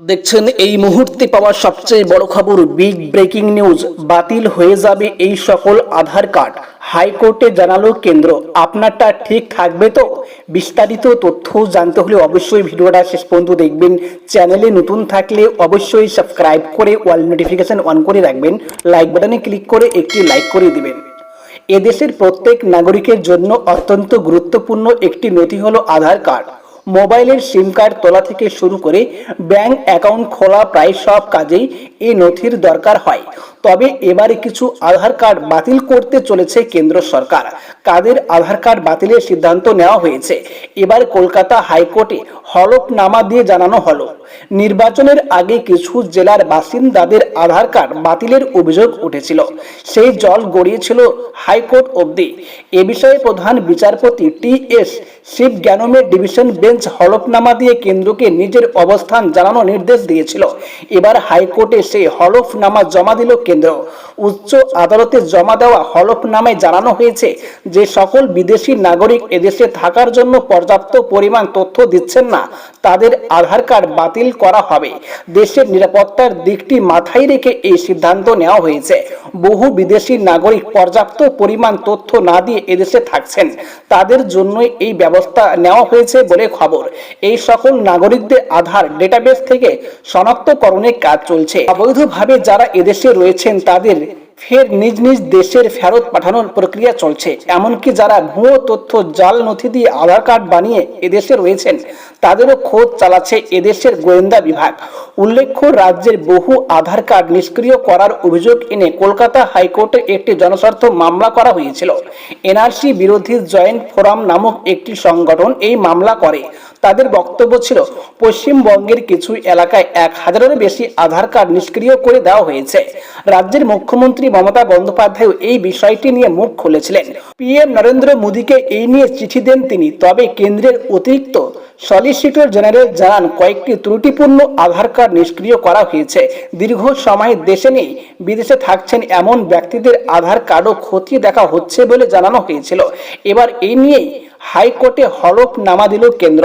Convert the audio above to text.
দেখছেন এই মুহূর্তে পাওয়া সবচেয়ে বড় খবর, বিগ ব্রেকিং নিউজ। বাতিল হয়ে যাবে এই সকল আধার কার্ড, হাইকোর্টে জানালো কেন্দ্র। আপনারটা ঠিক থাকবে তো? বিস্তারিত তথ্য জানতে হলে অবশ্যই ভিডিওটা শেষ পর্যন্ত দেখবেন। চ্যানেলে নতুন থাকলে অবশ্যই সাবস্ক্রাইব করে অল নোটিফিকেশন অন করে রাখবেন। লাইক বাটনে ক্লিক করে একটি লাইক করে দিবেন। এদেশের প্রত্যেক নাগরিকের জন্য অত্যন্ত গুরুত্বপূর্ণ একটি নথি হলো আধার কার্ড। মোবাইলের সিম কার্ড তোলা থেকে শুরু করে ব্যাংক অ্যাকাউন্ট খোলা প্রায় সব কাজেই এই নথির দরকার হয়। তবে এবারে কিছু আধার কার্ড বাতিল করতে চলেছে কেন্দ্র সরকার। কাদের আধার কার্ড বাতিলের সিদ্ধান্ত নেওয়া হয়েছে? এবার কলকাতা হাইকোর্টে হলফনামা দিয়ে জানানো হলো, নির্বাচনের আগে কিছু জেলার বাসিন্দাদের আধার কার্ড বাতিলের অভিযোগ উঠেছিল। সেই জল গড়িয়েছিল হাইকোর্ট অবধি। এ বিষয়ে প্রধান বিচারপতি টি.এস. শিবজ্ঞানমের ডিভিশন বেঞ্চ হলফনামা দিয়ে কেন্দ্রকে নিজের অবস্থান জানানোর নির্দেশ দিয়েছিল। এবার হাইকোর্টে সেই হলফনামা জমা দিল কেন্দ্র। উচ্চ আদালতে জমা দেওয়া হলফনামায় জানানো হয়েছে যে সকল বিদেশি নাগরিক এদেশে থাকার জন্য পর্যাপ্ত পরিমাণ তথ্য দিচ্ছেন না, তাদের আধার কার্ড বাতিল করা হবে। দেশের নিরাপত্তার দিকটি মাথায় রেখে এই সিদ্ধান্ত নেওয়া হয়েছে। বহু বিদেশি নাগরিক পর্যাপ্ত পরিমাণ তথ্য না দিয়ে এদেশে থাকছেন, তাদের জন্যই এই ব্যবস্থা নেওয়া হয়েছে বলে খবর। এই সকল নাগরিকদের আধার ডেটাবেস থেকে শনাক্তকরণের কাজ চলছে। অবৈধভাবে যারা এদেশে রয়েছেন তাদের ফের নিজ নিজ দেশের ফেরত পাঠানোর প্রক্রিয়া চলছে। এমনকি যারা ভুয়ো তথ্য জাল নথি দিয়ে আধার কার্ড বানিয়ে এদেশে রয়েছেন তাদেরও খোঁজ চালাচ্ছে এদেশের গোয়েন্দা বিভাগ। উল্লেখ্য, রাজ্যের বহু আধার কার্ড নিষ্ক্রিয় করার অভিযোগ এনে কলকাতা হাইকোর্টে একটি জনস্বার্থ মামলা করা হয়েছিল। এনআরসি বিরোধী জয়েন্ট ফোরাম নামক একটি সংগঠন এই মামলা করে। তাদের বক্তব্য ছিল, পশ্চিমবঙ্গের কিছু এলাকায় 1000-এরও বেশি আধার কার্ড নিষ্ক্রিয় করে দেওয়া হয়েছে। রাজ্যের মুখ্যমন্ত্রী মমতা বন্দ্যোপাধ্যায় এই বিষয়টি নিয়ে মুখ খুলেছিলেন। পিএম নরেন্দ্র মোদীকে এই নিয়ে চিঠি দেন তিনি। তবে কেন্দ্রের অতিরিক্ত সলিসিটর জেনারেল জানান, কয়েকটি ত্রুটিপূর্ণ আধার কার্ড নিষ্ক্রিয় করা হয়েছে। দীর্ঘ সময় দেশে নেই, বিদেশে থাকছেন এমন ব্যক্তিদের আধার কার্ডও খতিয়ে দেখা হচ্ছে বলে জানানো হয়েছিল। এবার এই নিয়েই হাইকোর্টে হলফনামা দিল কেন্দ্র।